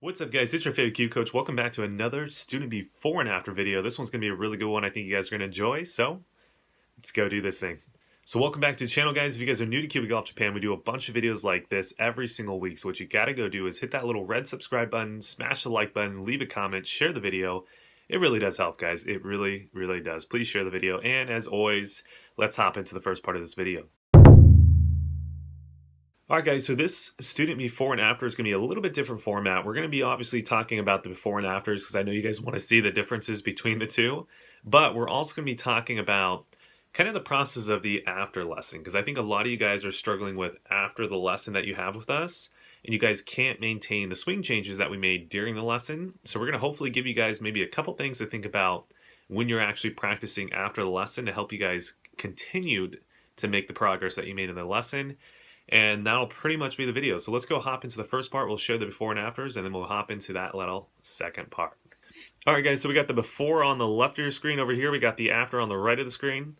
What's up, guys? It's your favorite Q coach. Welcome back to another student before and after video. This one's going to be a really good one. I think you guys are going to enjoy, so let's go do this thing. So welcome back to the channel, guys. If you guys are new to Kiwi Golf Japan, we do a bunch of videos like this every single week. So what you got to go do is hit that little red subscribe button, smash the like button, leave a comment, share the video. It really does help, guys. It really, really does. Please share the video. And as always, let's hop into the first part of this video. Alright guys, so this student before and after is going to be a little bit different format. We're going to be obviously talking about the before and afters because I know you guys want to see the differences between the two. But we're also going to be talking about kind of the process of the after lesson, because I think a lot of you guys are struggling with after the lesson that you have with us, and you guys can't maintain the swing changes that we made during the lesson. So we're going to hopefully give you guys maybe a couple things to think about when you're actually practicing after the lesson to help you guys continue to make the progress that you made in the lesson. And that'll pretty much be the video. So let's go hop into the first part. We'll show the before and afters, and then we'll hop into that little second part. All right, guys, so we got the before on the left of your screen over here. We got the after on the right of the screen.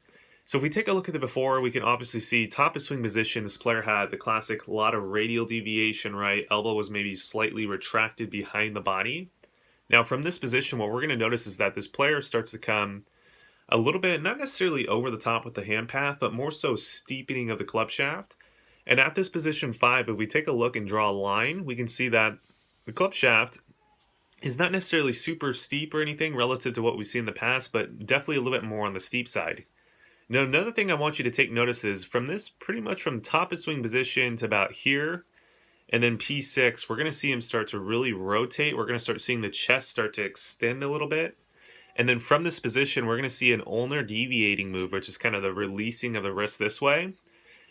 So if we take a look at the before, we can obviously see top of swing position. This player had the classic lot of radial deviation, right? Elbow was maybe slightly retracted behind the body. Now from this position, what we're going to notice is that this player starts to come a little bit, not necessarily over the top with the hand path, but more so steepening of the club shaft. And at this position 5, if we take a look and draw a line, we can see that the club shaft is not necessarily super steep or anything relative to what we've seen in the past, but definitely a little bit more on the steep side. Now, another thing I want you to take notice is from this, pretty much from top of swing position to about here, and then P6, we're going to see him start to really rotate. We're going to start seeing the chest start to extend a little bit. And then from this position, we're going to see an ulnar deviating move, which is kind of the releasing of the wrist this way.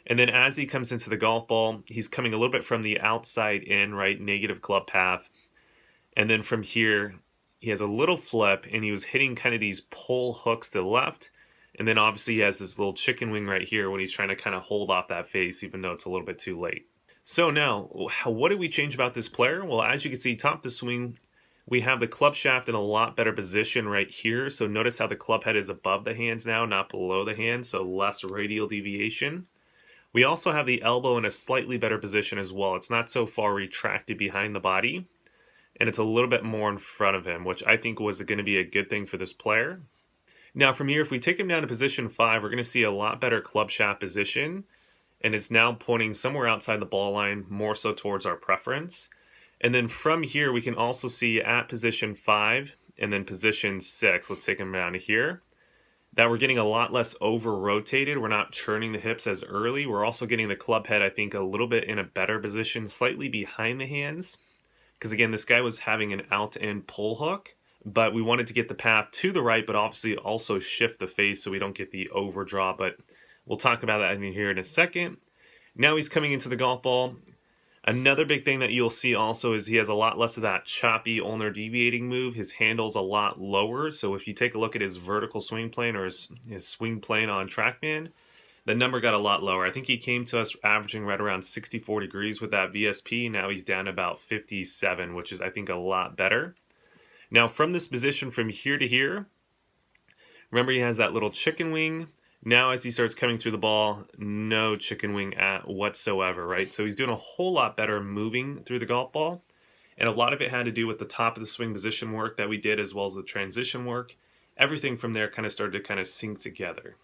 And then as he comes into the golf ball, he's coming a little bit from the outside in, right, negative club path. And then from here, he has a little flip, and he was hitting kind of these pull hooks to the left. And then obviously he has this little chicken wing right here when he's trying to kind of hold off that face, even though it's a little bit too late. So now, what did we change about this player? Well, as you can see, top to swing, we have the club shaft in a lot better position right here. So notice how the club head is above the hands now, not below the hands, so less radial deviation. We also have the elbow in a slightly better position as well. It's not so far retracted behind the body, and it's a little bit more in front of him, which I think was going to be a good thing for this player. Now from here, if we take him down to position 5, we're going to see a lot better club shaft position, and it's now pointing somewhere outside the ball line, more so towards our preference. And then from here, we can also see at position 5 and then position 6, let's take him down to here, that we're getting a lot less over-rotated. We're not churning the hips as early. We're also getting the club head, I think, a little bit in a better position, slightly behind the hands. Because again, this guy was having an out-in pull hook, but we wanted to get the path to the right, but obviously also shift the face so we don't get the overdraw. But we'll talk about that in here in a second. Now he's coming into the golf ball. Another big thing that you'll see also is he has a lot less of that choppy ulnar deviating move. His handle's a lot lower. So if you take a look at his vertical swing plane or his swing plane on TrackMan, the number got a lot lower. I think he came to us averaging right around 64 degrees with that VSP. Now he's down about 57, which is, I think, a lot better. Now from this position from here to here, remember he has that little chicken wing. Now as he starts coming through the ball, no chicken wing at whatsoever, right? So he's doing a whole lot better moving through the golf ball. And a lot of it had to do with the top of the swing position work that we did, as well as the transition work. Everything from there kind of started to kind of sync together.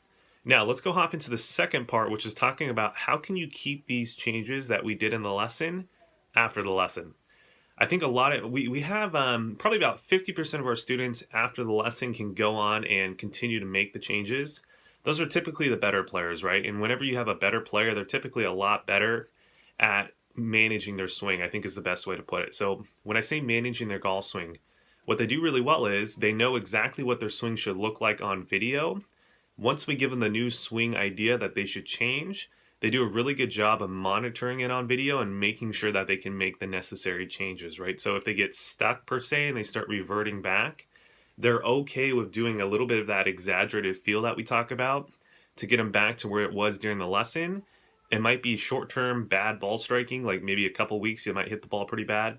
Now let's go hop into the second part, which is talking about how can you keep these changes that we did in the lesson after the lesson. I think a lot of, we have probably about 50% of our students after the lesson can go on and continue to make the changes. Those are typically the better players, right? And whenever you have a better player, they're typically a lot better at managing their swing, I think is the best way to put it. So when I say managing their golf swing, what they do really well is they know exactly what their swing should look like on video. Once we give them the new swing idea that they should change, they do a really good job of monitoring it on video and making sure that they can make the necessary changes, right? So if they get stuck per se and they start reverting back, they're okay with doing a little bit of that exaggerated feel that we talk about to get them back to where it was during the lesson. It might be short-term bad ball striking, like maybe a couple weeks you might hit the ball pretty bad.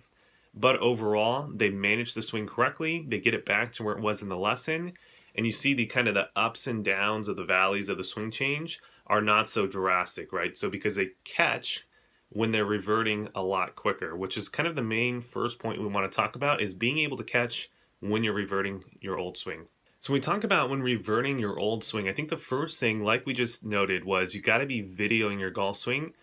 But overall, they manage the swing correctly. They get it back to where it was in the lesson. And you see the kind of the ups and downs of the valleys of the swing change are not so drastic, right? So because they catch when they're reverting a lot quicker, which is kind of the main first point we want to talk about, is being able to catch when you're reverting your old swing. So when we talk about when reverting your old swing, I think the first thing, like we just noted, was you got to be videoing your golf swing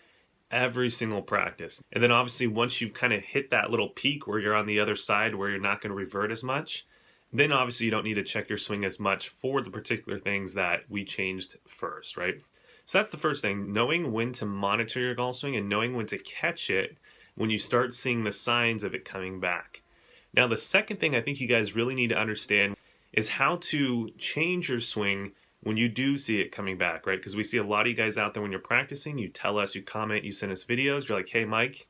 every single practice. And then obviously once you've kind of hit that little peak where you're on the other side where you're not going to revert as much, then obviously you don't need to check your swing as much for the particular things that we changed first, right? So that's the first thing, knowing when to monitor your golf swing and knowing when to catch it when you start seeing the signs of it coming back. Now the second thing I think you guys really need to understand is how to change your swing when you do see it coming back, right? Because we see a lot of you guys out there when you're practicing, you tell us, you comment, you send us videos, you're like, hey Mike,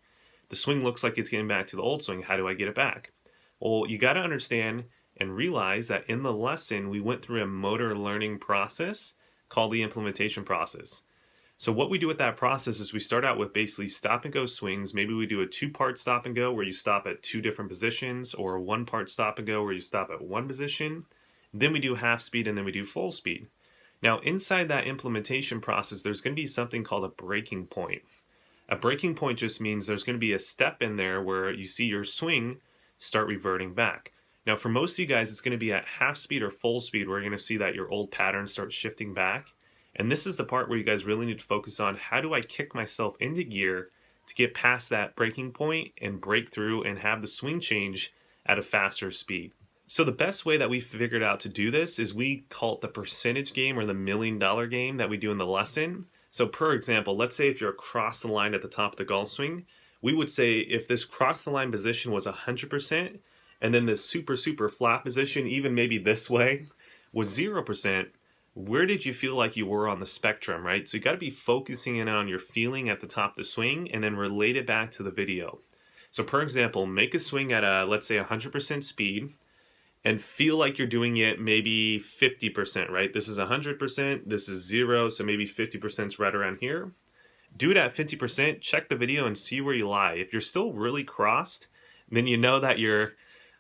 the swing looks like it's getting back to the old swing, how do I get it back? Well, you got to understand and realize that in the lesson, we went through a motor learning process called the implementation process. So what we do with that process is we start out with basically stop and go swings. Maybe we do a 2-part stop and go where you stop at 2 different positions, or a 1-part stop and go where you stop at 1 position. Then we do half speed and then we do full speed. Now inside that implementation process, there's going to be something called a breaking point. A breaking point just means there's going to be a step in there where you see your swing start reverting back. Now for most of you guys, it's going to be at half speed or full speed where you're going to see that your old pattern starts shifting back. And this is the part where you guys really need to focus on, how do I kick myself into gear to get past that breaking point and break through and have the swing change at a faster speed. So the best way that we figured out to do this is we call it the percentage game, or the $1 million game that we do in the lesson. So per example, let's say if you're across the line at the top of the golf swing, we would say if this cross the line position was 100%, and then this super flat position, even maybe this way, was 0%, where did you feel like you were on the spectrum, right? So you got to be focusing in on your feeling at the top of the swing and then relate it back to the video. So per example, make a swing at a, let's say 100% speed, and feel like you're doing it maybe 50%, right? This is 100%, this is 0, so maybe 50% is right around here. Do it at 50%, check the video and see where you lie. If you're still really crossed, then you know that you're,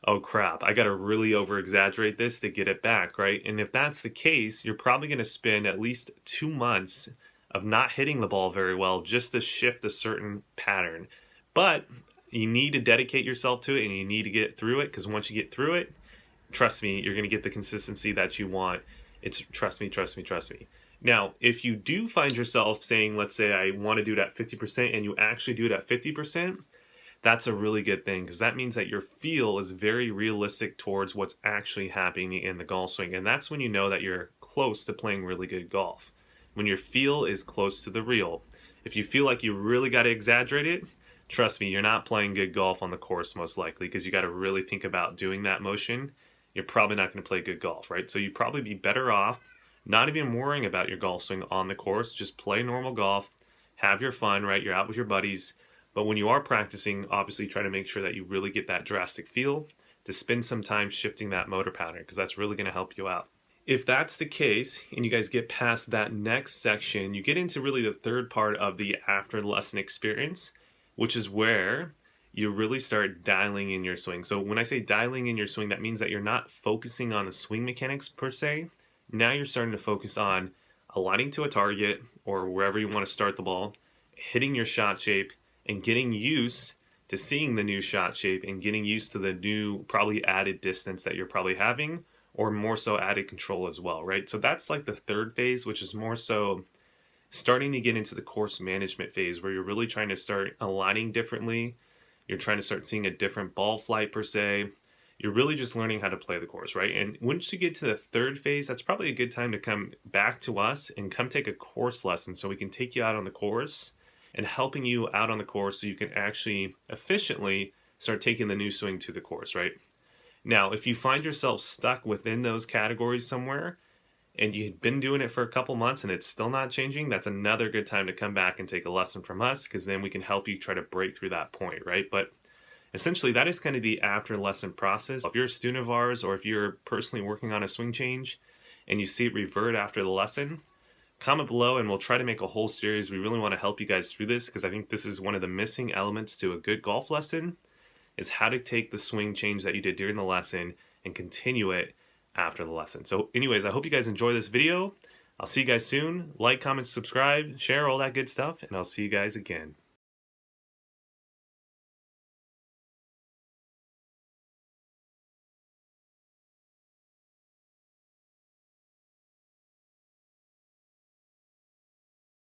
oh crap, I gotta really over exaggerate this to get it back, right? And if that's the case, you're probably gonna spend at least 2 months of not hitting the ball very well just to shift a certain pattern. But you need to dedicate yourself to it and you need to get through it, because once you get through it, trust me, you're going to get the consistency that you want. It's trust me. Now, if you do find yourself saying, let's say I want to do it at 50% and you actually do it at 50%, that's a really good thing, because that means that your feel is very realistic towards what's actually happening in the golf swing. And that's when you know that you're close to playing really good golf. When your feel is close to the real. If you feel like you really got to exaggerate it, trust me, you're not playing good golf on the course most likely, because you got to really think about doing that motion. You're probably not going to play good golf, right? So you'd probably be better off not even worrying about your golf swing on the course. Just play normal golf, have your fun, right? You're out with your buddies. But when you are practicing, obviously try to make sure that you really get that drastic feel, to spend some time shifting that motor pattern, because that's really going to help you out. If that's the case, and you guys get past that next section, you get into really the third part of the after lesson experience, which is where you really start dialing in your swing. So when I say dialing in your swing, that means that you're not focusing on the swing mechanics per se. Now you're starting to focus on aligning to a target or wherever you want to start the ball, hitting your shot shape, and getting used to seeing the new shot shape and getting used to the new probably added distance that you're probably having, or more so added control as well, right? So that's like the third phase, which is more so starting to get into the course management phase, where you're really trying to start aligning differently. You're trying to start seeing a different ball flight per se. You're really just learning how to play the course, right? And once you get to the third phase, that's probably a good time to come back to us and come take a course lesson, so we can take you out on the course and helping you out on the course so you can actually efficiently start taking the new swing to the course, right? Now, if you find yourself stuck within those categories somewhere, and you've been doing it for a couple months and it's still not changing, that's another good time to come back and take a lesson from us, because then we can help you try to break through that point, right? But essentially, that is kind of the after lesson process. If you're a student of ours, or if you're personally working on a swing change and you see it revert after the lesson, comment below and we'll try to make a whole series. We really want to help you guys through this, because I think this is one of the missing elements to a good golf lesson, is how to take the swing change that you did during the lesson and continue it after the lesson. So anyways, I hope you guys enjoy this video. I'll see you guys soon. Like, comment, subscribe, share, all that good stuff, and I'll see you guys again.